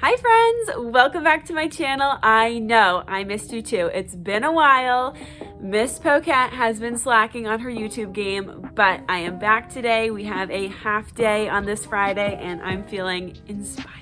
Hi friends, welcome back to my channel. I know I missed you too. It's been a while. Miss Poquette has been slacking on her YouTube game, but I am back today. We have a half day on this Friday and I'm feeling inspired.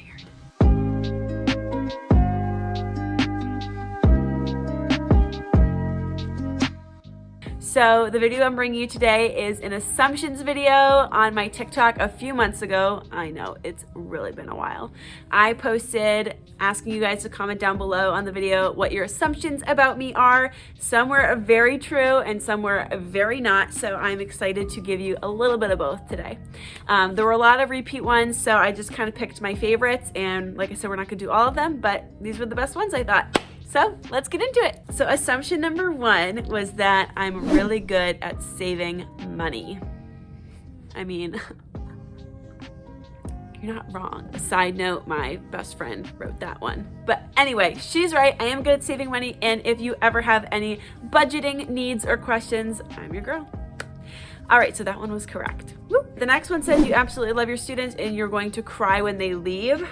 So the video I'm bringing you today is an assumptions video on my TikTok a few months ago. I know, it's really been a while. I posted asking you guys to comment down below on the video what your assumptions about me are. Some were very true and some were very not, so I'm excited to give you a little bit of both today. There were a lot of repeat ones, so I just kind of picked my favorites, and like I said, we're not gonna do all of them, but these were the best ones I thought. So let's get into it. So assumption number one was that I'm really good at saving money. I mean, you're not wrong. A side note, my best friend wrote that one. But anyway, she's right. I am good at saving money. And if you ever have any budgeting needs or questions, I'm your girl. All right, so that one was correct. Woo. The next one says you absolutely love your students and you're going to cry when they leave.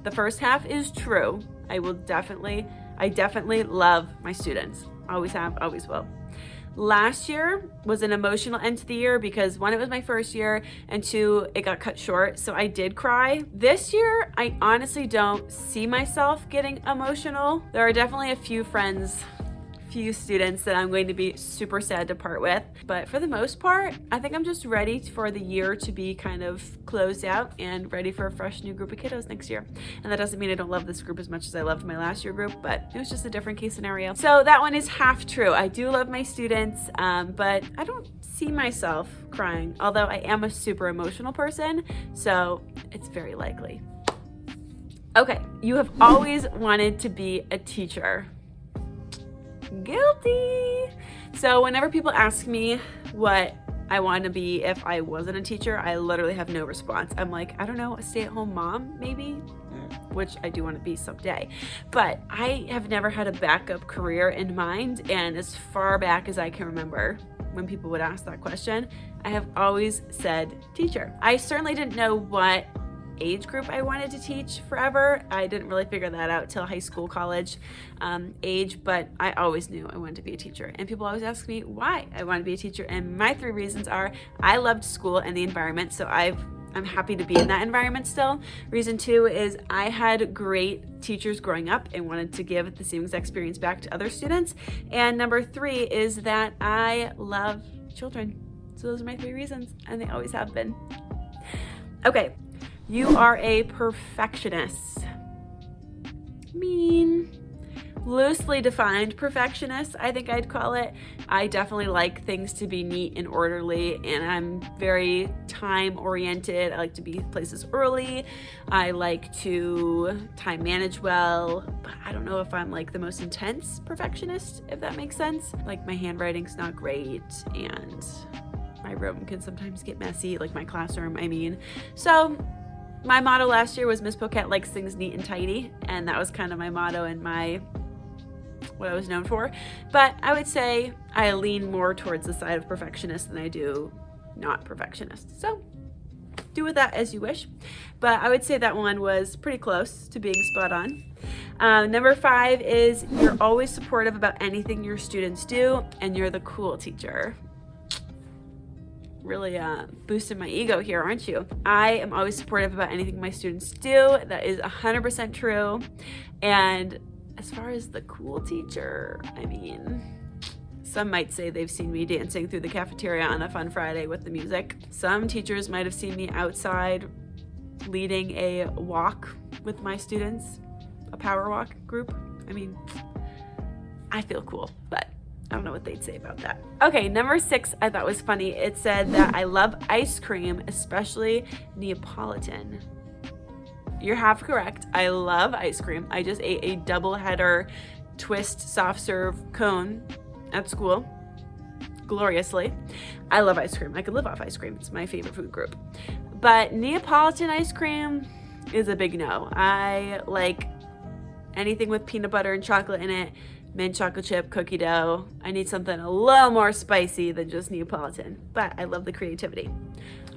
The first half is true. I definitely love my students. Always have, always will. Last year was an emotional end to the year because one, it was my first year, and two, it got cut short, so I did cry. This year, I honestly don't see myself getting emotional. There are definitely a few students that I'm going to be super sad to part with, but for the most part, I think I'm just ready for the year to be kind of closed out and ready for a fresh new group of kiddos next year. And that doesn't mean I don't love this group as much as I loved my last year group, but it was just a different case scenario. So that one is half true. I do love my students, but I don't see myself crying, although I am a super emotional person, so it's very likely. Okay, you have always wanted to be a teacher. Guilty. So whenever people ask me what I want to be if I wasn't a teacher, I literally have no response. I'm like, I don't know, a stay-at-home mom maybe, which I do want to be someday, but I have never had a backup career in mind. And as far back as I can remember, when people would ask that question, I have always said teacher. I certainly didn't know what age group I wanted to teach forever. I didn't really figure that out till high school, college age, but I always knew I wanted to be a teacher. And people always ask me why I want to be a teacher. And my three reasons are I loved school and the environment, so I'm happy to be in that environment still. Reason two is I had great teachers growing up and wanted to give the same exact experience back to other students. And number three is that I love children. So those are my three reasons, and they always have been. Okay. You are a perfectionist. Loosely defined perfectionist, I think I'd call it. I definitely like things to be neat and orderly, and I'm very time oriented. I like to be places early. I like to time manage well, but I don't know if I'm like the most intense perfectionist, if that makes sense. Like my handwriting's not great, and my room can sometimes get messy, like my classroom, I mean. So my motto last year was Miss Poquette likes things neat and tidy, and that was kind of my motto and what I was known for. But I would say I lean more towards the side of perfectionist than I do not perfectionist. So do with that as you wish. But I would say that one was pretty close to being spot on. Number five is you're always supportive about anything your students do, and you're the cool teacher. Really boosting my ego here, aren't you? I am always supportive about anything my students do. That is 100% true. And as far as the cool teacher, I mean, some might say they've seen me dancing through the cafeteria on a fun Friday with the music. Some teachers might have seen me outside leading a walk with my students, a power walk group. I mean, I feel cool, but I don't know what they'd say about that. Okay, number six I thought was funny. It said that I love ice cream, especially Neapolitan. You're half correct. I love ice cream. I just ate a double header twist soft serve cone at school gloriously. I love ice cream. I could live off ice cream. It's my favorite food group. But Neapolitan ice cream is a big no. I like anything with peanut butter and chocolate in it, mint chocolate chip, cookie dough. I need something a little more spicy than just Neapolitan, but I love the creativity.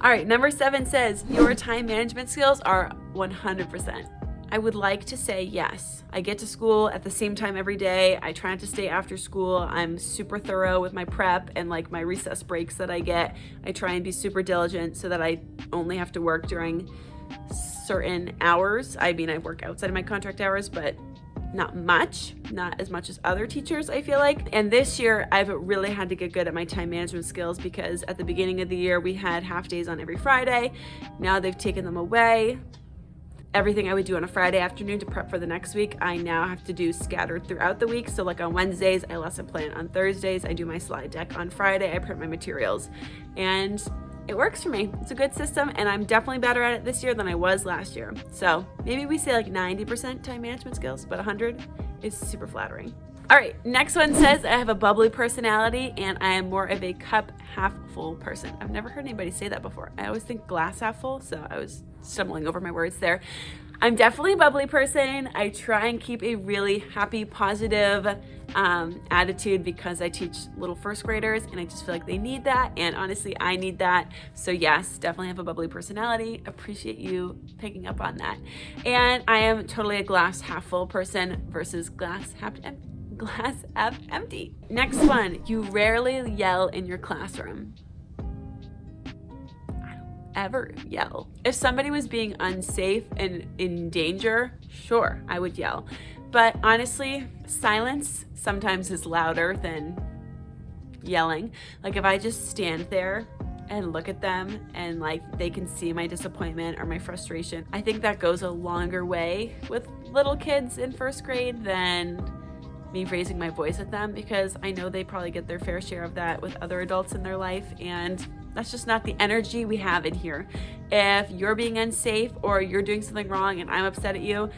All right, number 7 says, your time management skills are 100%. I would like to say yes. I get to school at the same time every day. I try not to stay after school. I'm super thorough with my prep and like my recess breaks that I get. I try and be super diligent so that I only have to work during certain hours. I mean, I work outside of my contract hours, but not as much as other teachers, I feel like. And this year, I've really had to get good at my time management skills because at the beginning of the year, we had half days on every Friday. Now they've taken them away. Everything I would do on a Friday afternoon to prep for the next week, I now have to do scattered throughout the week. So like on Wednesdays, I lesson plan. On Thursdays, I do my slide deck. On Friday, I print my materials. And it works for me. It's a good system, and I'm definitely better at it this year than I was last year. So maybe we say like 90% time management skills, but 100 is super flattering. All right, next one says I have a bubbly personality and I am more of a cup half full person. I've never heard anybody say that before. I always think glass half full, so I was stumbling over my words there. I'm definitely a bubbly person. I try and keep a really happy, positive attitude because I teach little first graders and I just feel like they need that. And honestly, I need that. So yes, definitely have a bubbly personality. Appreciate you picking up on that. And I am totally a glass half full person versus glass half empty. Next one, you rarely yell in your classroom. Ever yell. If somebody was being unsafe and in danger, sure, I would yell. But honestly, silence sometimes is louder than yelling. Like if I just stand there and look at them and like they can see my disappointment or my frustration, I think that goes a longer way with little kids in first grade than me raising my voice at them, because I know they probably get their fair share of that with other adults in their life, and that's just not the energy we have in here. If you're being unsafe or you're doing something wrong and I'm upset at you,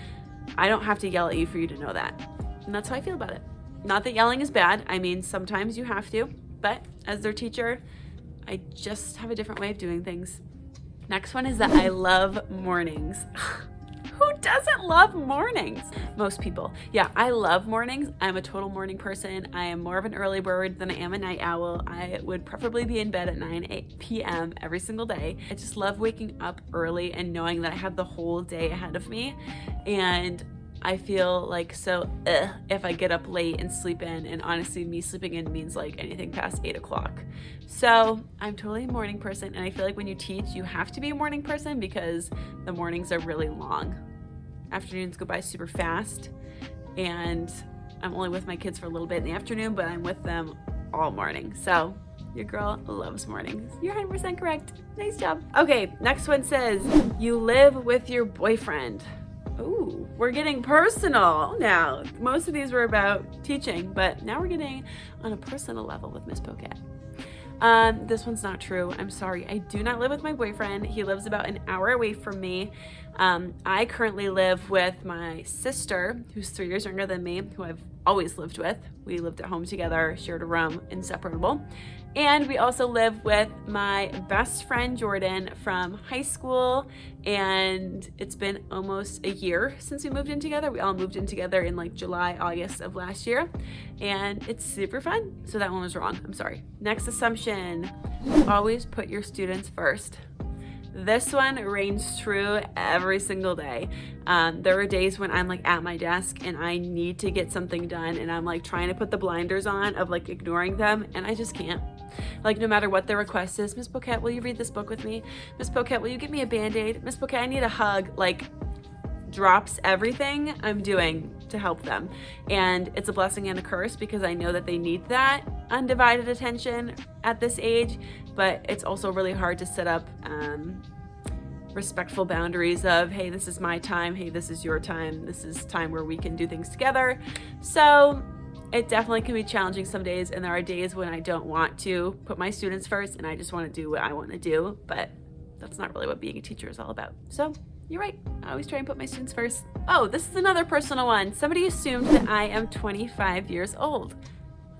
I don't have to yell at you for you to know that. And that's how I feel about it. Not that yelling is bad. I mean, sometimes you have to, but as their teacher, I just have a different way of doing things. Next one is that I love mornings. Who doesn't love mornings? Most people. Yeah, I love mornings. I'm a total morning person. I am more of an early bird than I am a night owl. I would preferably be in bed at 9 p.m. every single day. I just love waking up early and knowing that I have the whole day ahead of me. And I feel like so if I get up late and sleep in, and honestly, me sleeping in means like anything past 8 o'clock. So I'm totally a morning person, and I feel like when you teach, you have to be a morning person because the mornings are really long. Afternoons go by super fast, and I'm only with my kids for a little bit in the afternoon, but I'm with them all morning. So your girl loves mornings. You're 100% correct. Nice job. Okay, next one says, you live with your boyfriend. Ooh, we're getting personal now. Most of these were about teaching, but now we're getting on a personal level with Miss Poquette. This one's not true. I'm sorry. I do not live with my boyfriend. He lives about an hour away from me. I currently live with my sister, who's 3 years younger than me, who I've always lived with. We lived at home together, shared a room, inseparable. And we also live with my best friend, Jordan, from high school. And it's been almost a year since we moved in together. We all moved in together in like July, August of last year. And it's super fun. So that one was wrong. I'm sorry. Next assumption, always put your students first. This one reigns true every single day. There are days when I'm like at my desk and I need to get something done, and I'm like trying to put the blinders on of like ignoring them, and I just can't. Like no matter what their request is, Miss Poquette, will you read this book with me? Miss Poquette, will you give me a Band-Aid? Miss Poquette, I need a hug. Like drops everything I'm doing to help them. And it's a blessing and a curse because I know that they need that undivided attention at this age, but it's also really hard to set up respectful boundaries of, hey, this is my time, hey, this is your time, this is time where we can do things together. So it definitely can be challenging some days, and there are days when I don't want to put my students first and I just want to do what I want to do, but that's not really what being a teacher is all about. So you're right. I always try and put my students first. Oh, this is another personal one. Somebody assumed that I am 25 years old.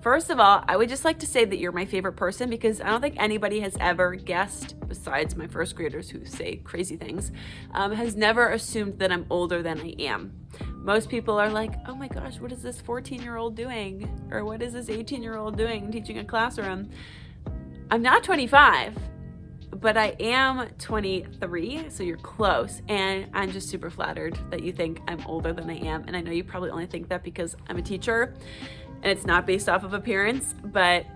First of all, I would just like to say that you're my favorite person because I don't think anybody has ever guessed, besides my first graders who say crazy things, has never assumed that I'm older than I am. Most people are like, oh my gosh, what is this 14-year-old doing? Or what is this 18-year-old doing teaching a classroom? I'm not 25. but I am 23, so you're close, and I'm just super flattered that you think I'm older than I am. And I know you probably only think that because I'm a teacher and it's not based off of appearance, but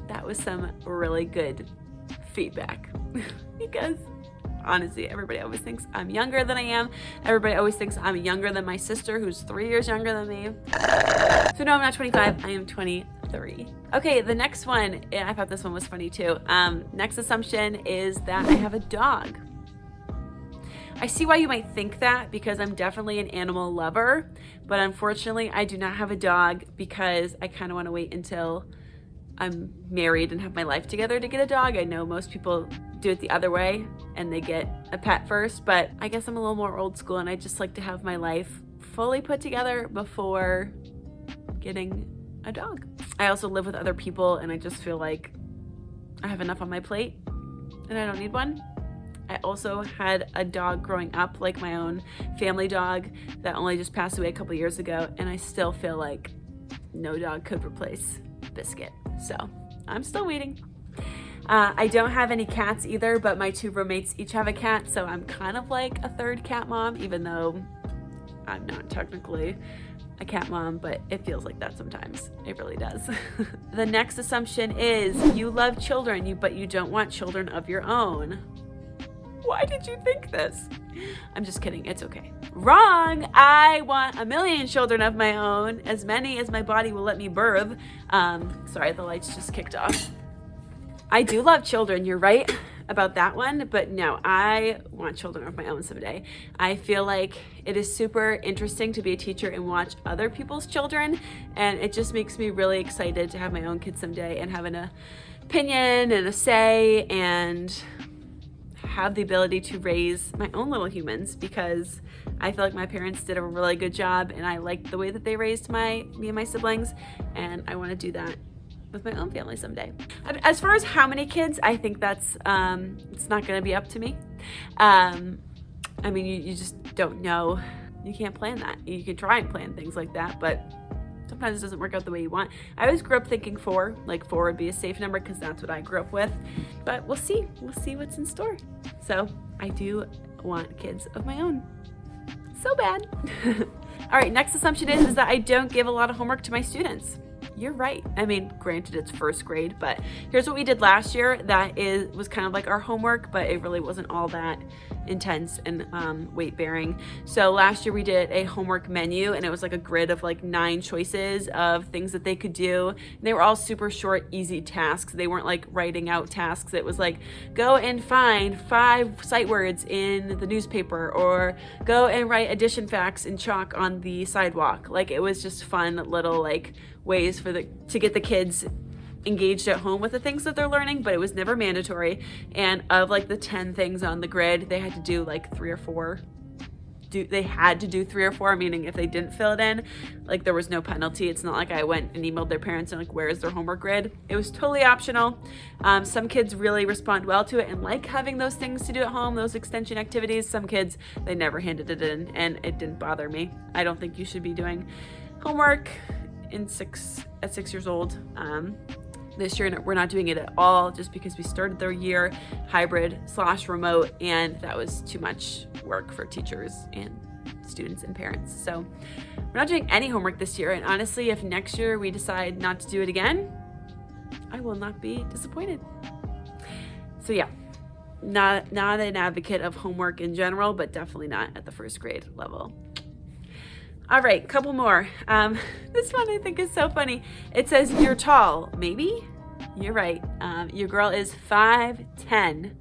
that was some really good feedback because honestly, everybody always thinks I'm younger than I am. Everybody always thinks I'm younger than my sister, who's 3 years younger than me. So no, I'm not 25, I am 23. Okay, the next one, I thought this one was funny too. Next assumption is that I have a dog. I see why you might think that because I'm definitely an animal lover, but unfortunately I do not have a dog because I kind of want to wait until I'm married and have my life together to get a dog. I know most people do it the other way and they get a pet first, but I guess I'm a little more old school and I just like to have my life fully put together before getting a dog. I also live with other people and I just feel like I have enough on my plate and I don't need one. I also had a dog growing up, like my own family dog that only just passed away a couple years ago, and I still feel like no dog could replace Biscuit. So I'm still waiting. I don't have any cats either, but my 2 roommates each have a cat, so I'm kind of like a third cat mom, even though I'm not technically a cat mom, but it feels like that sometimes. It really does. The next assumption is you love children, but you don't want children of your own. Why did you think this? I'm just kidding. It's okay. Wrong. I want a million children of my own, as many as my body will let me birth. Sorry, the lights just kicked off. I do love children. You're right about that one, but no, I want children of my own someday. I feel like it is super interesting to be a teacher and watch other people's children, and it just makes me really excited to have my own kids someday and have an opinion and a say and have the ability to raise my own little humans, because I feel like my parents did a really good job and I liked the way that they raised me and my siblings, and I want to do that with my own family someday. As far as how many kids, I think that's it's not going to be up to me. I mean, you just don't know. You can't plan that. You can try and plan things like that, but sometimes it doesn't work out the way you want. I always grew up thinking 4, like 4 would be a safe number because that's what I grew up with, but we'll see what's in store. So I do want kids of my own so bad. All right, next assumption is that I don't give a lot of homework to my students. You're right. I mean, granted it's first grade, but here's what we did last year that was kind of like our homework, but it really wasn't all that intense and weight bearing. So last year we did a homework menu, and it was like a grid of like 9 choices of things that they could do. And they were all super short, easy tasks. They weren't like writing out tasks. It was like, go and find 5 sight words in the newspaper, or go and write addition facts in chalk on the sidewalk. Like, it was just fun little like ways to get the kids engaged at home with the things that they're learning, but it was never mandatory. And of like the 10 things on the grid, they had to do like 3 or 4. They had to do 3 or 4, meaning if they didn't fill it in, like there was no penalty. It's not like I went and emailed their parents and like, where is their homework grid? It was totally optional. Some kids really respond well to it and like having those things to do at home, those extension activities. Some kids, they never handed it in, and it didn't bother me. I don't think you should be doing homework at 6 years old. This year we're not doing it at all, just because we started their year hybrid/remote, and that was too much work for teachers and students and parents. So we're not doing any homework this year, and honestly, if next year we decide not to do it again, I will not be disappointed. So yeah, not an advocate of homework in general, but definitely not at the first grade level. All right, couple more. This one I think is so funny. It says, you're tall. Maybe? You're right. Your girl is 5'10".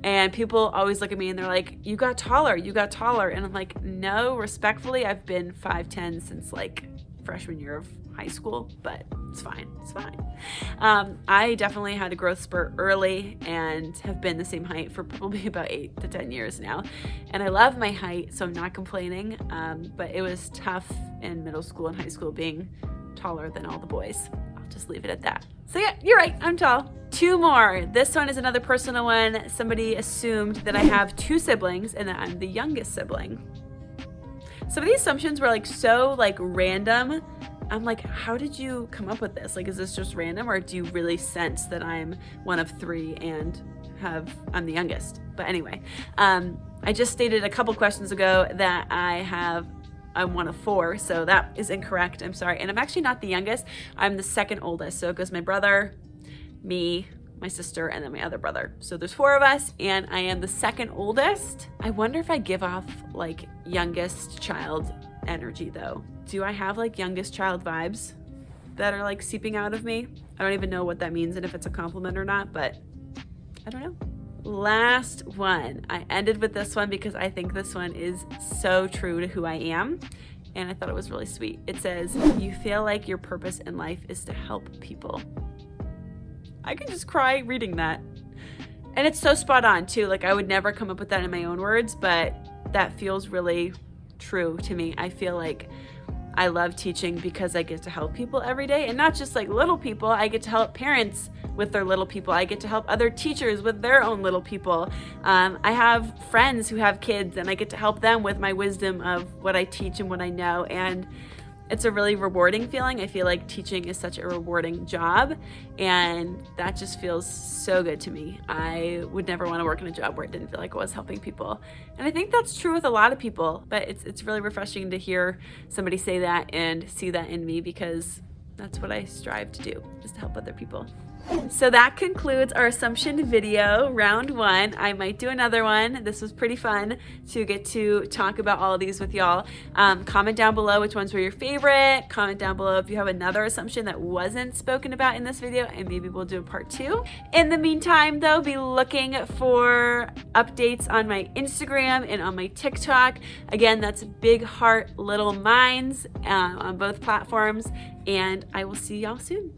And people always look at me and they're like, you got taller. And I'm like, no, respectfully, I've been 5'10" since like freshman year of high school, but it's fine. I definitely had a growth spurt early and have been the same height for probably about 8 to 10 years now. And I love my height, so I'm not complaining. But it was tough in middle school and high school being taller than all the boys. I'll just leave it at that. So yeah, you're right, I'm tall. 2 more. This one is another personal one. Somebody assumed that I have 2 siblings and that I'm the youngest sibling. Some of these assumptions were like so like random. I'm like, how did you come up with this? Like, is this just random, or do you really sense that I'm one of 3 and I'm the youngest. But anyway, I just stated a couple questions ago that I'm one of 4, so that is incorrect. I'm sorry. And I'm actually not the youngest. I'm the second oldest. So it goes my brother, me, my sister, and then my other brother. So there's 4 of us, and I am the second oldest. I wonder if I give off like youngest child energy though. Do I have like youngest child vibes that are like seeping out of me? I don't even know what that means and if it's a compliment or not, but I don't know. Last one. I ended with this one because I think this one is so true to who I am, and I thought it was really sweet. It says, you feel like your purpose in life is to help people. I could just cry reading that. And it's so spot on too. Like I would never come up with that in my own words, but that feels really true to me. I feel like I love teaching because I get to help people every day, and not just like little people. I get to help parents with their little people. I get to help other teachers with their own little people. I have friends who have kids, and I get to help them with my wisdom of what I teach and what I know. And it's a really rewarding feeling. I feel like teaching is such a rewarding job, and that just feels so good to me. I would never want to work in a job where it didn't feel like I was helping people. And I think that's true with a lot of people, but it's really refreshing to hear somebody say that and see that in me, because that's what I strive to do, is to help other people. So that concludes our assumption video, round 1. I might do another one. This was pretty fun to get to talk about all of these with y'all. Comment down below which ones were your favorite. Comment down below if you have another assumption that wasn't spoken about in this video, and maybe we'll do a part 2. In the meantime though, be looking for updates on my Instagram and on my TikTok. Again, that's Big Heart Little Minds on both platforms, and I will see y'all soon.